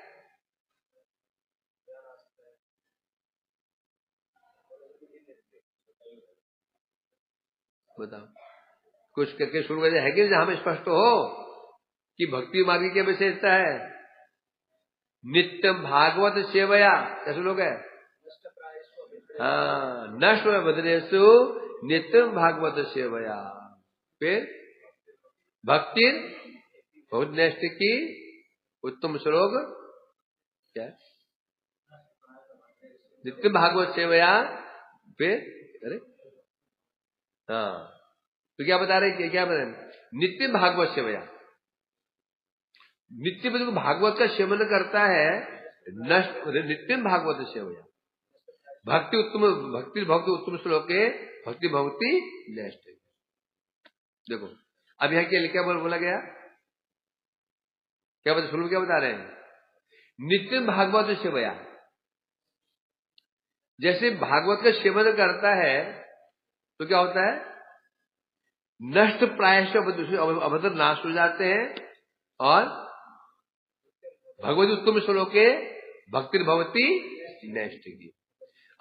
बताओ, कुछ करके शुरू कर है कि जहां में स्पष्ट हो कि भक्ति मार्ग की क्या विशेषता है? नित्यम भागवत सेवया, कैसे लोग है? हाँ, नष्ट बदनेशु नित्यम भागवत सेवया। फिर भक्ति बहुत नष्ट की उत्तम श्लोक क्या? नित्य भागवत सेवया। फिर अरे हाँ, तो क्या बता रहे? क्या बता रहे? नित्य भागवत सेवया। नित्य भागवत का सेवन करता है, नष्ट नित्य भागवत सेवया। भक्ति उत्तम, भक्ति भक्ति उत्तम श्लोक है, भक्ति भक्ति नष्ट। देखो अब यहाँ क्या बोला गया? क्या बता, शुरू क्या बता रहे हैं? नित्य भागवत सेवया। जैसे भागवत का सेवन करता है तो क्या होता है? नष्ट प्रायश्च अभद्र नाश हो जाते हैं, और भगवती उत्तम श्लोक के भक्ति भगवती नष्ट की।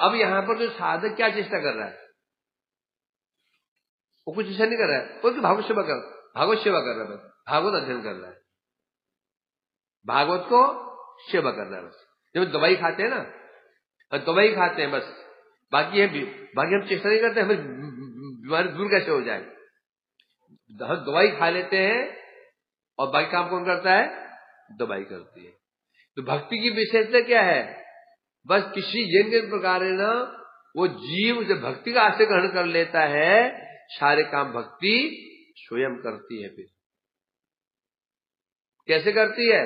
अब यहां पर जो साधक क्या चेष्टा कर रहा है? वो कुछ चेष्टा नहीं कर रहा है, वो भागवत सेवा कर रहा है, भागवत अध्ययन कर रहा है, भागवत को सेवा कर रहा है बस। जब दवाई खाते हैं ना, दवाई खाते हैं बस, बाकी हम चेष्टा नहीं करते हमें बीमारी दूर कैसे हो जाए। हम दवाई खा लेते हैं और बाकी काम कौन करता है? दवाई करती है। तो भक्ति की विशेषता क्या है? बस किसी जन्य प्रकार ना वो जीव जब भक्ति का आश्रय ग्रहण कर लेता है, सारे काम भक्ति स्वयं करती है। फिर कैसे करती है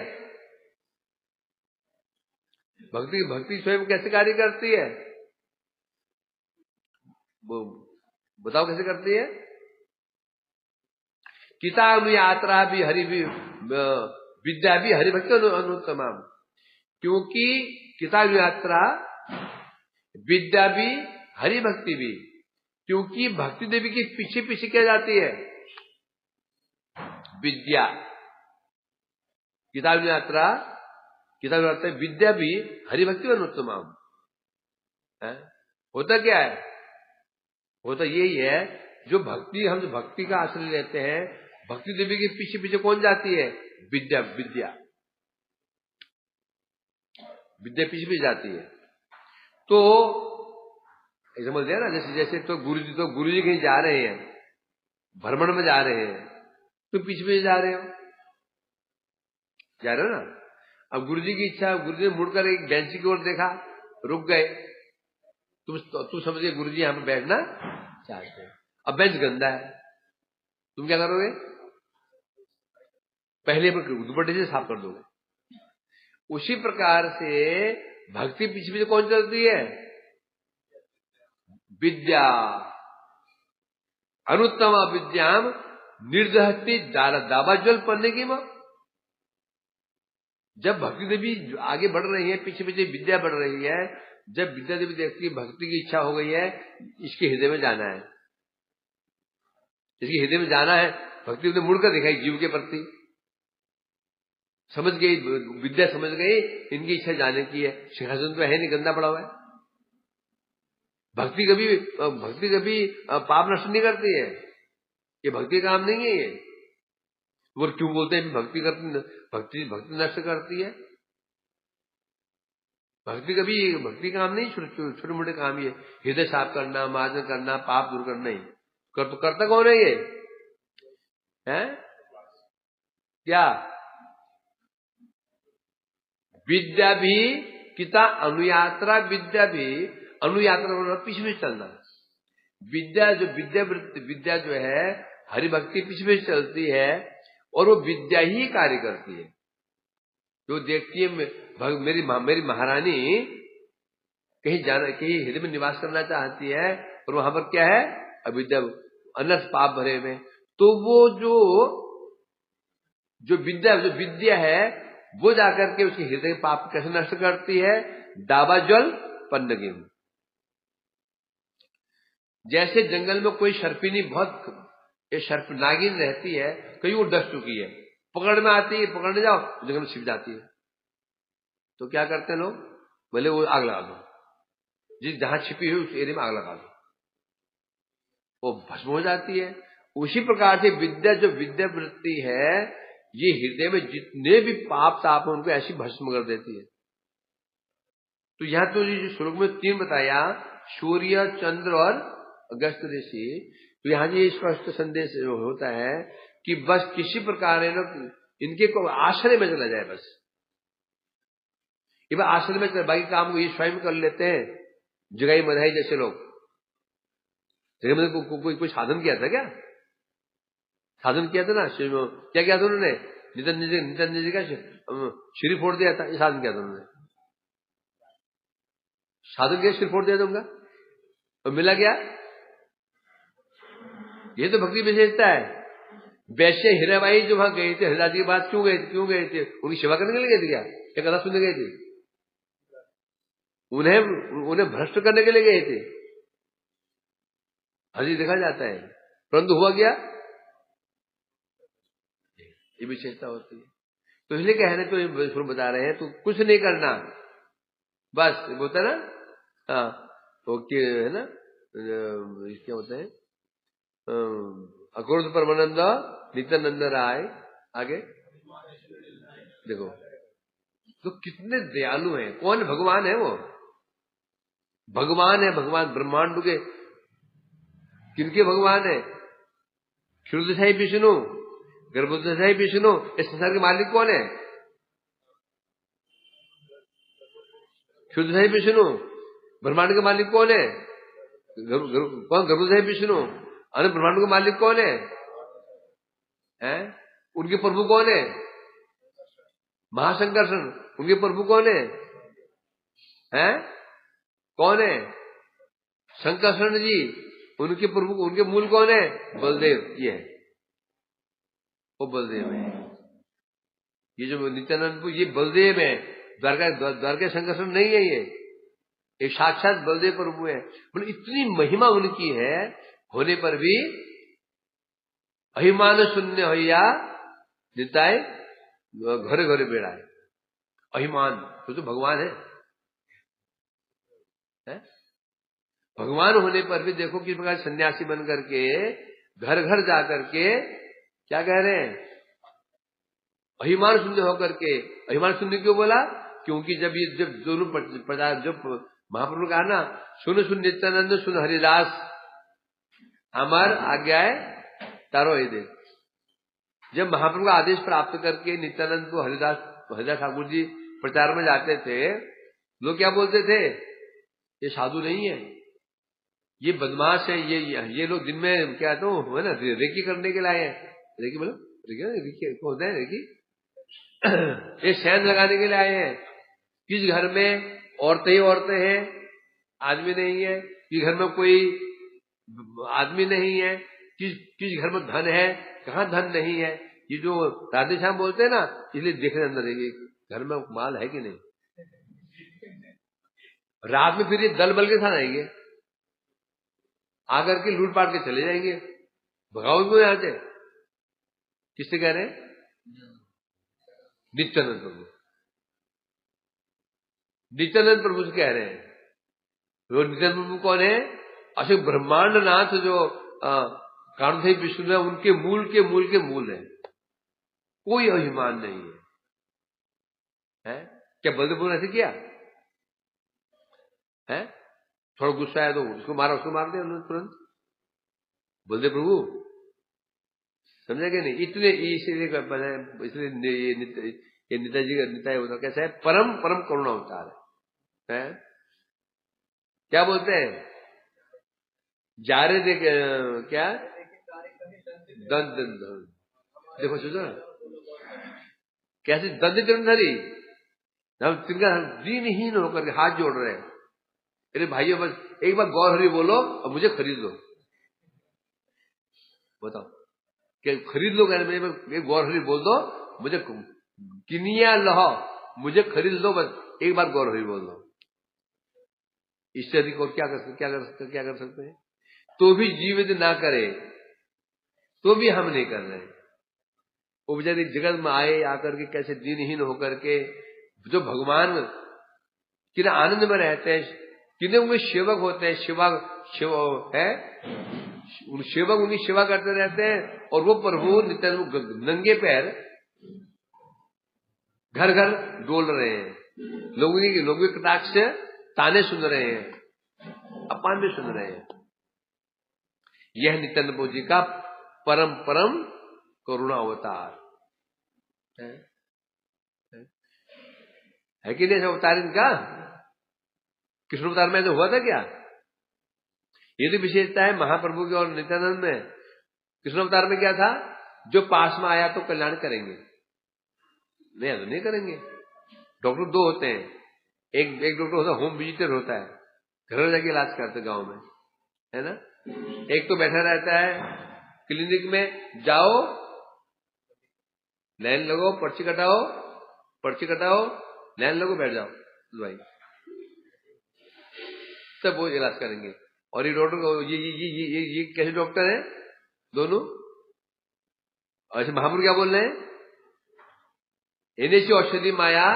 भक्ति? भक्ति स्वयं कैसे कार्य करती है वो बताओ, कैसे करती है? किताब यात्रा भी हरि भी विद्या भी हरिभक्ति अनुत्तम। क्योंकि किताब यात्रा, विद्या भी, हरिभक्ति भी। क्योंकि भक्ति देवी के पीछे पीछे क्या जाती है? विद्या। किताब यात्रा विद्या भी हरिभक्ति अनुत्तम। होता क्या है? होता यही है, जो भक्ति, हम जो भक्ति का आश्रय लेते हैं, भक्ति देवी के पीछे पीछे कौन जाती है? विद्या। विद्या पीछे पीछे जाती है। तो समझ गया ना? जैसे तो गुरुजी कहीं जा रहे हैं, भ्रमण में जा रहे हैं, तो पीछे पीछे जा रहे हो ना। अब गुरुजी की इच्छा, गुरुजी ने मुड़कर एक बेंच की ओर देखा, रुक गए, तुम समझिए गुरुजी यहां पर बैठना चाहते हैं। अब बेंच गंदा है, तुम क्या करोगे? पहले दुपट्टे से साफ कर दोगे। उसी प्रकार से भक्ति पीछे पीछे कौन चलती है? विद्या। अनुत्तम विद्याम निर्दहती दावाज्वल पढ़ने की मां। जब भक्ति देवी आगे बढ़ रही है, पीछे पीछे विद्या बढ़ रही है, जब विद्या देवी देखती है भक्ति की इच्छा हो गई है, इसके हृदय में जाना है, इसके हृदय में जाना है, भक्ति ने मुड़कर दिखाई जीव के प्रति, समझ गई, विद्या समझ गई इनकी इच्छा जाने की है। सिंहासन तो है नहीं, गंदा पड़ा हुआ है। भक्ति कभी पाप नष्ट नहीं करती है, ये भक्ति काम नहीं है। ये वो क्यों बोलते हैं भक्ति नष्ट करती है? भक्ति काम नहीं, छोटे मोटे काम ही है। हृदय साफ करना, मार्जन करना, पाप दूर करना ही तो करता कौन है? ये है क्या? विद्या भी किता अनुयात्रा, विद्या भी अनुयात्रा पीछे पीछे चलना। विद्या जो है हरिभक्ति पीछे पीछे चलती है, और वो विद्या ही कार्य करती है। जो देखती है मेरी महारानी कहीं हृदय में निवास करना चाहती है, और वहां पर क्या है? अविद्या, अनर्थ पाप भरे में। तो वो जो विद्या है, वो जाकर के उसके हृदय पाप कैसे नष्ट करती है? दावाज्वल पन्नगिम। जैसे जंगल में कोई सर्पिनी बहुत ये सर्प नागिन रहती है, कहीं वो डस चुकी है, पकड़ में आती है, पकड़ने जाओ जगह में छिप जाती है। तो क्या करते हैं लोग, बोले वो आग लगा दो, जिस जहां छिपी हुई उस एरिया में आग लगा दो, वो भस्म हो जाती है। उसी प्रकार से विद्या, जो विद्या वृत्ति है, ये हृदय में जितने भी पाप ताप उनको ऐसी भस्म कर देती है। तो यहां तो जो श्लोक में 3 बताया, सूर्य, चंद्र और अगस्त ऋषि, तो यहां ये स्पष्ट संदेश होता है कि बस किसी प्रकार इनके को आश्रय में चला जाए, बस ये आश्रय में चले, बाकी काम को ये स्वयं कर लेते हैं। जगाई मधाई जैसे लोग, जगह में कोई साधन किया था क्या? साधन किया था ना, क्या किया था उन्होंने? नितन जी का सिर फोड़ दिया था, ये साधन किया था उन्होंने। साधन किया, सिर फोड़ दिया था उनका, और मिला क्या? ये तो भक्ति विशेषता है। वैसे हीराबाई जो वहां गए थे, हरिदास जी के बाद क्यों गए थे? उनकी सेवा करने के लिए गए थे क्या? क्या कथा सुनने गए थे? उन्हें भ्रष्ट करने के लिए गए थे, हजी देखा जाता है। परंतु हुआ क्या? ये विशेषता होती है। तो इसलिए कह रहे, तो बता रहे हैं, तो कुछ नहीं करना, बस बोलता ना, हाँ, तो है ना, क्या होता है, अक्रोध परमानंद नित्यानंद राय, आगे देखो तो कितने दयालु हैं। कौन भगवान है? वो भगवान है, भगवान ब्रह्मांड के। किनके भगवान है? क्षुद्रशाही विष्णु, गर्भोदशाही विष्णु। इस संसार के मालिक कौन है? क्षुद्रशाही विष्णु। ब्रह्मांड के मालिक कौन है? कौन? गर्भोदशाही विष्णु। अरे ब्रह्मांड के मालिक कौन है? उनके प्रभु कौन है? महाशंकर्षण। उनके प्रभु कौन है? कौन है? शंकरषण जी। उनके प्रभु, उनके मूल कौन है? बलदेव। ये है, वो बलदेव है। ये जो नित्यानंद, ये बलदेव है। द्वारका शंकरषण नहीं है, ये साक्षात बलदेव प्रभु है। मतलब इतनी महिमा उनकी है, होने पर भी अहिमान शून्य होया निताय घरे घरे बेड़ा है। अहिमान तो भगवान है? भगवान होने पर भी देखो किस प्रकार सन्यासी बन करके घर घर जाकर के क्या कह रहे हैं? अहिमान शून्य होकर के। अहिमान शून्य क्यों बोला? क्योंकि जब दोनों जब महाप्रभु कहा ना, सुन सुन नित्यानंद सुन हरिदास, हमार आज्ञा है तारो हे दे। जब महाप्रभु का आदेश प्राप्त करके नित्यानंद को हरिदास ठाकुर जी प्रचार में जाते थे, लोग क्या बोलते थे? ये साधु नहीं है, ये बदमाश है, ये लोग दिन में क्या तो है ना, रेकी करने के लिए आए हैं। रेकी बोलो, रेकी कौन होता है? रेकी ये शैन लगाने के लिए आए हैं। किस घर में औरतें ही औरतें हैं, आदमी नहीं है? किस घर में कोई आदमी नहीं है? किस घर में धन है, कहाँ धन नहीं है? ये जो राधे श्याम बोलते हैं ना, इसलिए देखने अंदर है घर में माल है कि नहीं। रात में फिर ये दल बल के साथ आएंगे, आकर के लूट पाट के चले जाएंगे। भगाओ क्यों यहां से? किससे कह रहे हैं? नित्यानंद प्रभु। नित्यानंद प्रभु से कह रहे हैं। वो नित्यानंद प्रभु कौन है? अशोक ब्रह्मांड नाथ जो कांधे विष्णु है, उनके मूल के मूल है। कोई अभिमान नहीं है। क्या बलदेव ने ऐसे किया है? थोड़ा गुस्सा है तो उसको मार दे उन्होंने तुरंत। बलदेव प्रभु समझे कि नहीं? इतने इसलिए ये नेताजी का निताय होता कैसा है? परम करुणा अवतार है। क्या बोलते हैं? जारे देख क्या दंड देखो, सोचो कैसे दंड चरणधरी, हम तिनका दीनहीन होकर के हाथ जोड़ रहे हैं। अरे भाइयों, बस एक बार गौर हरि बोलो और मुझे खरीद लो। बताओ, क्या खरीद लो? कहने गौर हरि बोल दो, मुझे किनिया लहो, मुझे खरीद दो, बस एक बार गौर हरि बोल दो। इससे अधिक और क्या कर सकते हैं? तो भी जीवित ना करे तो भी हम नहीं कर रहे हैं। वो बेचारे जगत में आए आकर के कैसे दीनहीन होकर के, जो भगवान किन आनंद में रहते हैं, किन्हें उनके सेवक होते हैं, सेवक उनकी सेवा करते रहते हैं, और वो प्रभु नित्यानंद नंगे पैर घर घर डोल रहे हैं, लोगों के कटाक्ष से ताने सुन रहे हैं, अपमान भी सुन रहे हैं। यह नित्यानंद प्रभु जी का परम परम करुणा अवतार है कि नहीं? अवतार इनका कृष्ण अवतार में तो हुआ था क्या? ये तो विशेषता है महाप्रभु की और नित्यानंद में। कृष्ण अवतार में क्या था? जो पास में आया तो कल्याण करेंगे, नहीं तो नहीं करेंगे। डॉक्टर दो होते हैं, एक डॉक्टर होता है होम विजिटर होता है, घर जाके इलाज करते गांव में, है ना। एक तो बैठा रहता है क्लिनिक में, जाओ लाइन लगो, पर्ची कटाओ, लाइन लगो, बैठ जाओ, भाई सब वो इलाज करेंगे। और ये डॉक्टर ये कैसे डॉक्टर है दोनों? ऐसे महापुरुष क्या बोल रहे हैं? इन्हें औषधि माया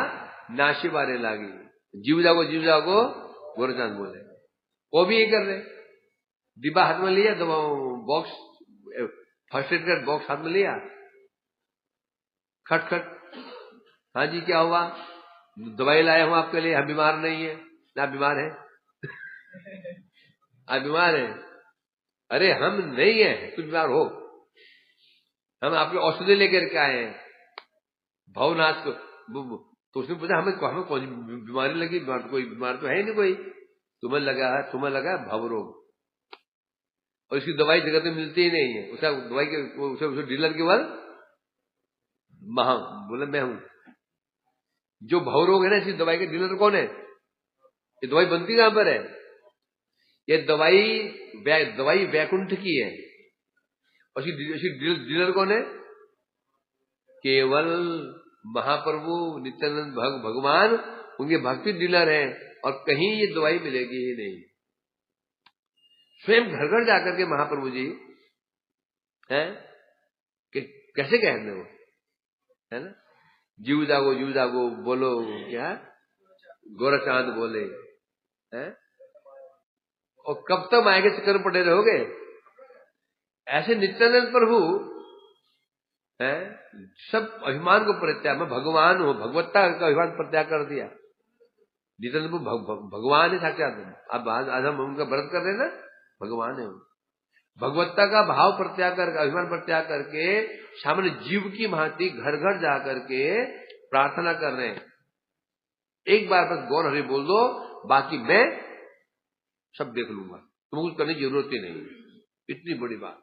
नाशी बारे लागी, जीव जागो गोरचांद बोले। वो भी ये कर रहे, डिब्बा हाथ में लिया, दवा बॉक्स, फर्स्ट एड का बॉक्स हाथ में लिया, खट हाँ जी क्या हुआ? दवाई लाया हूं आपके लिए, हम बीमार नहीं है ना, बीमार है आप बीमार है? अरे हम नहीं है, तुम बीमार हो, हम आपके औषधि लेकर के आए हैं भवनाथ को। तो उसने पूछा हमें कौन बीमारी लगी? कोई बीमार तो है नहीं कोई, तुम्हें लगा भव रोग, और इसकी दवाई जगत में मिलती ही नहीं है। उसका दवाई के उसे डीलर केवल बोला मैं हूं। जो भव रोग है ना, इसकी दवाई के डीलर कौन है? ये दवाई बनती कहां पर है? ये दवाई वैकुंठ की है, और इसकी डीलर कौन है? केवल महाप्रभु नित्यानंद भगवान, उनके भक्ति डीलर हैं, और कहीं ये दवाई मिलेगी ही नहीं। स्वयं घर घर जाकर के महाप्रभु जी हैं कि कैसे कहते वो, है ना, जीव जागो बोलो, क्या गोरचांद बोले हैं। और कब तक माया के चक्कर पड़े रहोगे? ऐसे नित्यानंद प्रभु है, सब अभिमान को परित्याग, मैं भगवान हूं, भगवत्ता का अभिमान परित्याग कर दिया। नित्यानंद भगवान है साक्षात। अब आज हम उनका व्रत कर रहे हैं ना, भगवान है। भगवत्ता का भाव प्रत्याग कर, अभिमान प्रत्याग करके सामान्य जीव की भांति घर घर जा करके प्रार्थना कर रहे हैं। एक बार बस गौर हरि बोल दो, बाकी मैं सब देख लूंगा, तुमको कुछ करने की जरूरत ही नहीं। इतनी बड़ी बात।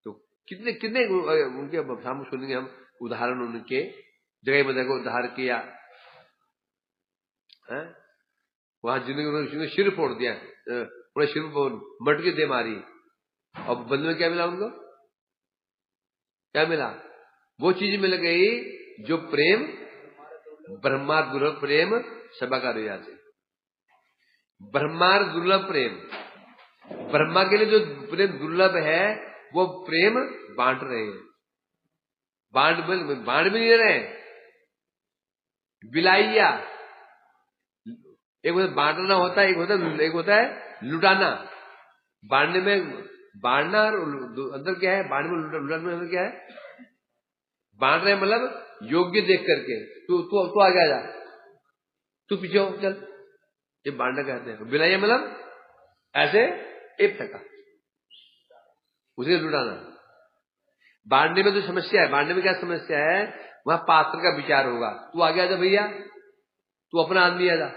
तो कितने कितने उनके सामने सुनेंगे हम उदाहरण, उनके जगह में देखो उद्धार किया है, वहां जिंदगी उन्होंने सिर फोड़ दिया, पूरे सिर को मटके दे मारी, और बदले में क्या मिला उनको? क्या मिला? वो चीज मिल गई जो प्रेम ब्रह्मार्थ दुर्लभ प्रेम सभा का रिया से। ब्रह्मार्थ दुर्लभ प्रेम, ब्रह्मा के लिए जो प्रेम दुर्लभ है, वो प्रेम बांट रहे हैं। बांट भी नहीं रहे, बिलाइया। एक होता बांटना होता है, एक होता है लुटाना। बांटने में बांटना और अंदर क्या है? बांटने में लुटाने में अंदर क्या है? बांट रहे मतलब योग्य देख करके, तू आगे आ जा, तू पीछे हो चल, ये बांटना कहते हैं। बिलाइया मतलब ऐसे एक टका उसे लुटाना। बांटने में तो समस्या है, बांटने में क्या समस्या है? वहां पात्र का विचार होगा, तू आगे आ जा भैया, तू अपना आदमी आ जा,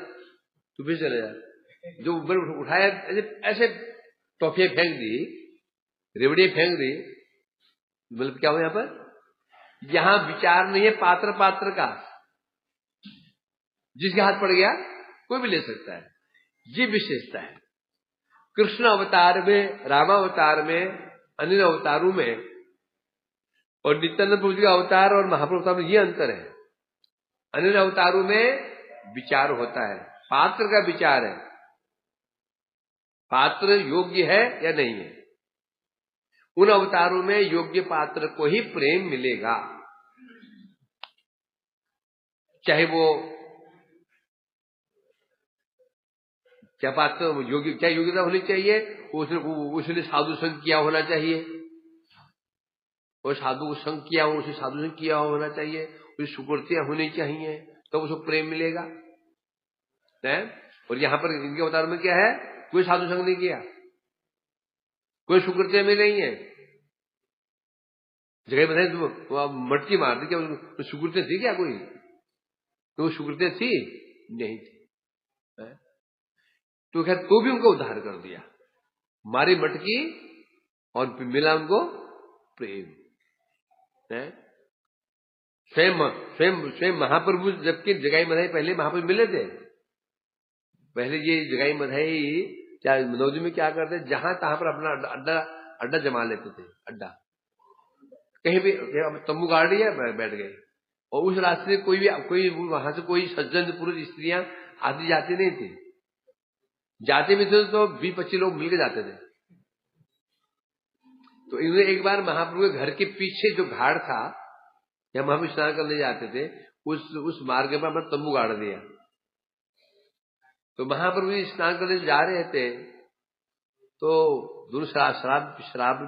तू भी चले जा। जो ऊपर उठाया ऐसे टॉफियां फेंक दी, रेवड़ी फेंक दी, मतलब क्या हो यहां पर? यहां विचार नहीं है पात्र का, जिसके हाथ पड़ गया कोई भी ले सकता है। ये विशेषता है कृष्ण अवतार में, रामावतार में, अन्य अवतारों में, और नित्यानंद प्रभु जी का अवतार और महाप्रभु अवतार में ये अंतर है। अन्य अवतारों में विचार होता है, पात्र का विचार है, पात्र योग्य है या नहीं है, उन अवतारों में योग्य पात्र को ही प्रेम मिलेगा। चाहे वो क्या पात्र योग्य, क्या योग्यता होनी चाहिए, उसने साधु संग किया होना चाहिए, और साधु संग किया हो, उसे साधु संग किया होना चाहिए, उसे सुकृतियां होनी चाहिए, तो उसको प्रेम मिलेगा है? और यहाँ पर इनके अवतार में क्या है, कोई साधु संग नहीं किया, कोई सुकृतियां में नहीं है। जगह बताए तो मटकी मार दी, क्या सुकृतियां थी क्या कोई? तो सुकृतियां थी नहीं थी है? तो खैर तो भी उनको उद्धार कर दिया, मारी मटकी और मिला उनको प्रेम है। स्वयं महाप्रभु, जबकि जगाई मधाई पहले महाप्रभु मिले थे, पहले ये जगाई मधाई क्या नवदी में क्या करते, जहां तहां पर अपना अड्डा जमा लेते थे। अड्डा कहीं भी तंबू गाड़ लिया, बैठ गए, और उस रास्ते से कोई वहां से कोई सज्जन पुरुष स्त्रियां आती जाती नहीं थी, जाते भी थे तो 20-25 लोग मिलकर जाते थे। तो इन्होंने एक बार महाप्रभु के घर के पीछे जो घाट था, या वहां भी स्नान करने जाते थे, उस मार्ग पर अपना तंबू गाड़ दिया। तो महाप्रभु जी स्नान करने जा रहे थे, तो दोनों शराब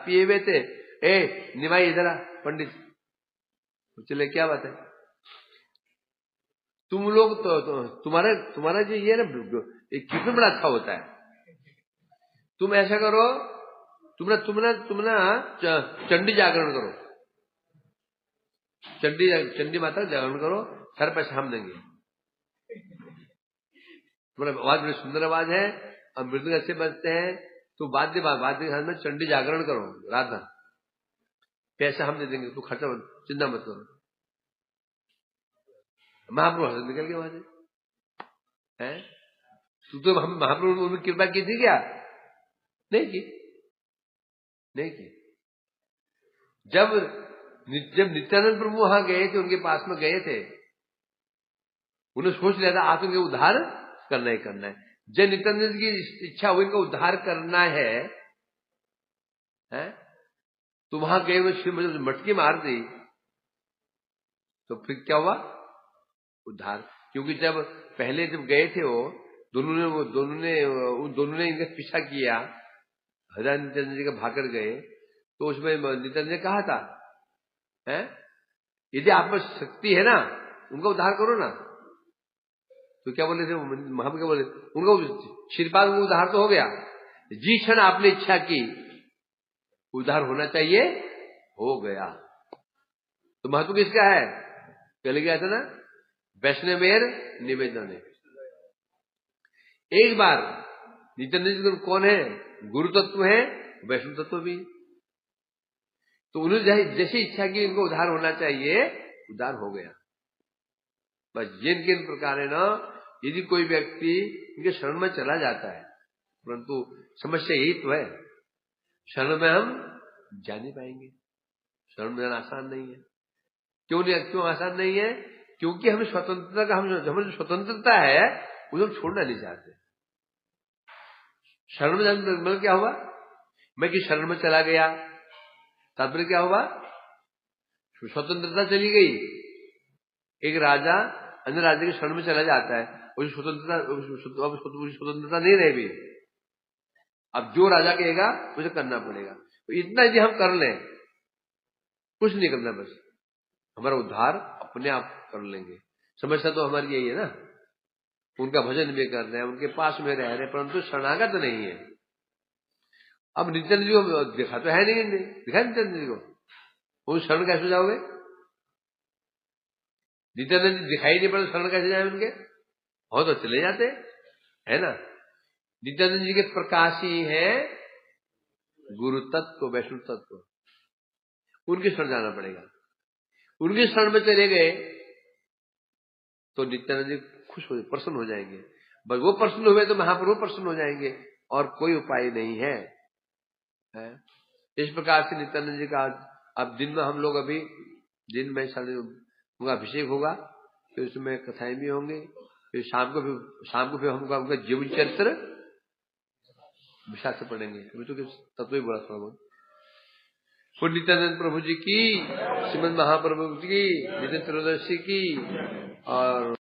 पिए हुए थे। ए निभाई इधर आ पंडित, चले क्या बात है, तुम लोग तो तुम्हारा जो ये ना कीर्तन बड़ा अच्छा होता है, तुम ऐसा करो, तुम ना चंडी जागरण करो, चंडी माता जागरण करो, सर पैसा हम देंगे। तुम्हारा आवाज बड़ी सुंदर आवाज है और मृदंग अच्छे बजते हैं, तो वाद्य के साथ में चंडी जागरण करो रात भर, पैसा हम दे देंगे, तू खर्चा चिंता मत करो। महाप्रभु हंस निकल गए वहां से है। तो हम महाप्रभु ने कृपा की थी क्या? नहीं की। जब नित्यानंद प्रभु वहां गए थे, उनके पास में गए थे, उन्हें सोच लिया था आज उनके उद्धार करना ही करना है। जब नित्यानंद की इच्छा हुई इनका उद्धार करना है तो वहां गए हुए शिव में मटकी मार दी, तो फिर क्या हुआ? उद्धार। क्योंकि जब पहले जब गए थे वो दोनों ने इनका पीछा किया, हजार नित्यानंद जी का भाकर गए, तो उसमें नित्यानंद ने कहा था यदि आप में शक्ति है ना, उनका उद्धार करो ना। तो क्या बोले थे महाप्रभु, क्या बोले, उनको क्षीरपाद में उद्धार तो हो गया, जिस क्षण आपने इच्छा की उद्धार होना चाहिए, हो गया। तो महत्व किसका है? पहले क्या था ना, वैष्णवेर निवेदन है। एक बार नित्यानंद जी कौन है? गुरु तत्व है, वैष्णव तत्व भी। तो उन्होंने जैसी इच्छा की इनको उद्धार होना चाहिए, उद्धार हो गया। बस जिन प्रकार है ना, यदि कोई व्यक्ति इनके शरण में चला जाता है, परंतु समस्या यही तो है, शरण में हम जा नहीं पाएंगे। शरण में जाना आसान नहीं है। क्यों आसान नहीं है? क्योंकि हमें स्वतंत्रता का हमें जो स्वतंत्रता है उसे हम छोड़ना नहीं चाहते। शरण में जाने मतलब क्या हुआ? मैं कि शरण में चला गया, तात्पर्य क्या हुआ? स्वतंत्रता चली गई। एक राजा अन्य राज्य के शरण में चला जाता है, उसे स्वतंत्रता नहीं रहेगी। अब जो राजा कहेगा उसे करना पड़ेगा। तो इतना यदि हम कर लें, कुछ नहीं करना, बस हमारा उद्धार अपने आप कर लेंगे। समस्या तो हमारी यही है ना, उनका भजन भी कर रहे हैं, उनके पास में रह रहे हैं, परंतु शरणागत नहीं है। अब नित्यानंद जी को देखा तो है नहीं, दिखा नित्यानंद जी को, वो शरण कैसे जाओगे? नित्यानंद जी दिखाई नहीं पड़े, शरण कैसे जाए उनके? हो तो चले जाते है ना। नित्यानंद जी के प्रकाशी है गुरु तत्व, वैष्णव तत्व, उनके शरण जाना पड़ेगा। उनके शरण में चले गए तो नित्यानंद जी खुश हो, प्रसन्न हो जाएंगे। बस वो प्रसन्न हुए तो महाप्रभु प्रसन्न हो जाएंगे, और कोई उपाय नहीं है। इस प्रकार से नित्यानंद जी का अब दिन में हम लोग अभी दिन में उनका अभिषेक होगा, फिर उसमें कथाएं भी होंगी, फिर शाम को फिर हम उनका जीवन चरित्र विशाल से पढ़ेंगे। अभी तो तत्व ही बोला थोड़ा बहुत, नित्यानंद प्रभु जी की, श्रीमद महाप्रभु की, नित्य त्रयोदशी की और